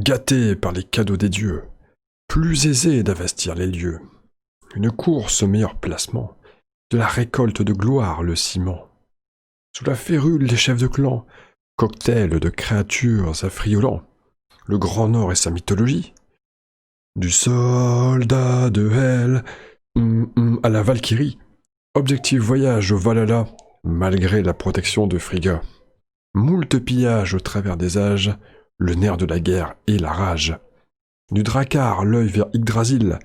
gâté par les cadeaux des dieux, plus aisé d'investir les lieux. Une course au meilleur placement, de la récolte de gloire le ciment. Sous la férule des chefs de clan, cocktail de créatures affriolants, le Grand Nord et sa mythologie. Du soldat de Hell à la Valkyrie, objectif voyage au Valhalla, malgré la protection de Frigga. Moult pillages au travers des âges, le nerf de la guerre et la rage. Du Drakkar, l'œil vers Yggdrasil,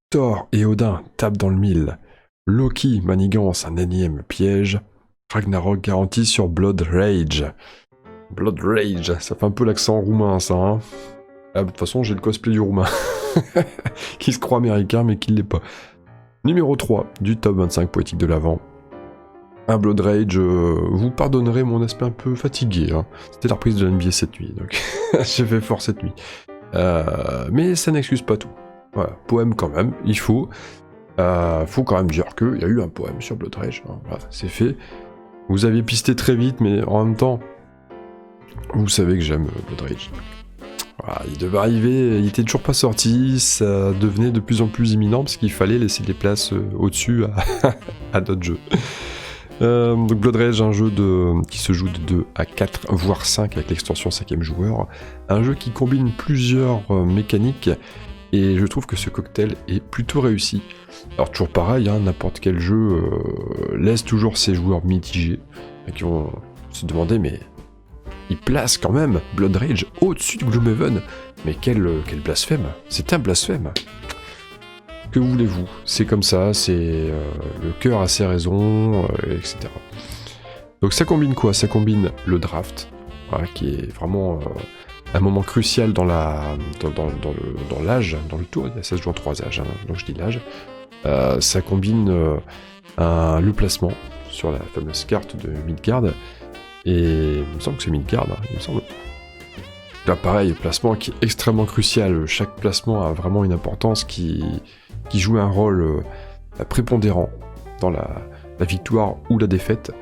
Thor et Odin tapent dans le mille. Loki manigance un énième piège. Ragnarok garanti sur Blood Rage. Blood Rage, ça fait un peu l'accent roumain ça, hein. Ah, de toute façon, j'ai le cosplay du roumain. Qui se croit américain mais qui ne l'est pas. Numéro 3 du top 25 poétique de l'Avent. Un Blood Rage, vous pardonnerez mon aspect un peu fatigué. Hein. C'était la reprise de la NBA cette nuit, donc j'ai fait fort cette nuit. Mais ça n'excuse pas tout. Voilà, poème quand même, il faut quand même dire qu'il y a eu un poème sur Blood Rage. Hein. Voilà, c'est fait. Vous avez pisté très vite, mais en même temps, vous savez que j'aime Blood Rage. Voilà, il devait arriver, il était toujours pas sorti, ça devenait de plus en plus imminent parce qu'il fallait laisser des places au-dessus à d'autres jeux. Donc Blood Rage, un jeu qui se joue de 2 à 4, voire 5 avec l'extension 5ème joueur. Un jeu qui combine plusieurs mécaniques et je trouve que ce cocktail est plutôt réussi. Alors toujours pareil, hein, n'importe quel jeu laisse toujours ses joueurs mitigés qui vont se demander mais il place quand même Blood Rage au-dessus de Gloomhaven. Mais quel blasphème! C'est un blasphème! Que voulez-vous? C'est comme ça, c'est le cœur a ses raisons, etc. Donc ça combine quoi? Ça combine le draft, voilà, qui est vraiment un moment crucial dans l'âge, dans le tour. Ça se joue en 3 âges, hein, donc je dis l'âge. Ça combine le placement sur la fameuse carte de Midgard. Et il me semble que c'est Midgard, hein, il me semble. Là pareil, placement qui est extrêmement crucial. Chaque placement a vraiment une importance qui joue un rôle prépondérant dans la victoire ou la défaite.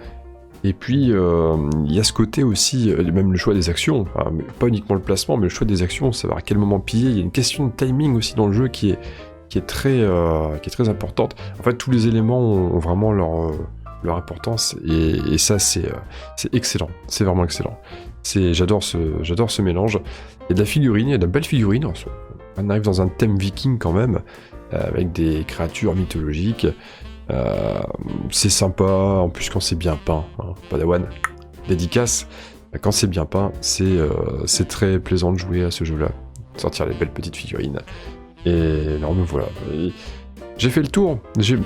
Et puis il y a ce côté aussi, même le choix des actions, hein, pas uniquement le placement, mais le choix des actions, savoir à quel moment piller. Il y a une question de timing aussi dans le jeu qui est très importante. En fait, tous les éléments ont vraiment leur importance et ça c'est excellent, c'est vraiment excellent. J'adore ce mélange. Il y a de la figurine, il y a de belles figurines. On arrive dans un thème viking quand même, avec des créatures mythologiques. C'est sympa, en plus quand c'est bien peint. Hein. Padawan, dédicace. Quand c'est bien peint, c'est très plaisant de jouer à ce jeu-là. Sortir les belles petites figurines. Et non mais voilà. J'ai fait le tour, j'ai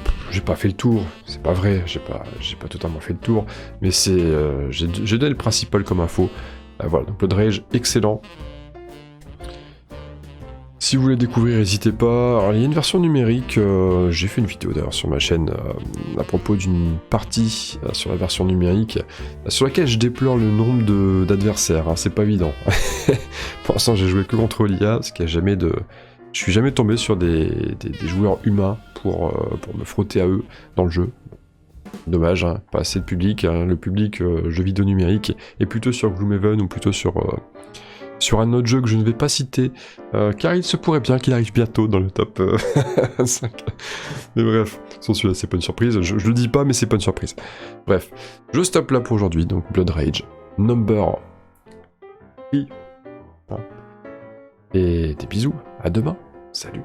pas fait le tour, c'est pas vrai, j'ai pas totalement fait le tour, mais j'ai donné le principal comme info. Voilà, donc Blood Rage, excellent. Si vous voulez découvrir, n'hésitez pas. Alors, il y a une version numérique, j'ai fait une vidéo d'ailleurs sur ma chaîne à propos d'une partie sur la version numérique, sur laquelle je déplore le nombre d'adversaires, hein, c'est pas évident. Pour l'instant j'ai joué que contre l'IA, parce qu'il n'y a jamais de... Je suis jamais tombé sur des joueurs humains pour me frotter à eux dans le jeu. Dommage, hein, pas assez de public. Hein, le public jeux vidéo numérique est plutôt sur Gloomhaven ou plutôt sur un autre jeu que je ne vais pas citer, car il se pourrait bien qu'il arrive bientôt dans le top 5. Mais bref, sans celui-là, c'est pas une surprise. Je le dis pas, mais c'est pas une surprise. Bref, je stoppe là pour aujourd'hui. Donc Blood Rage, number 3. Et des bisous, à demain. Salut.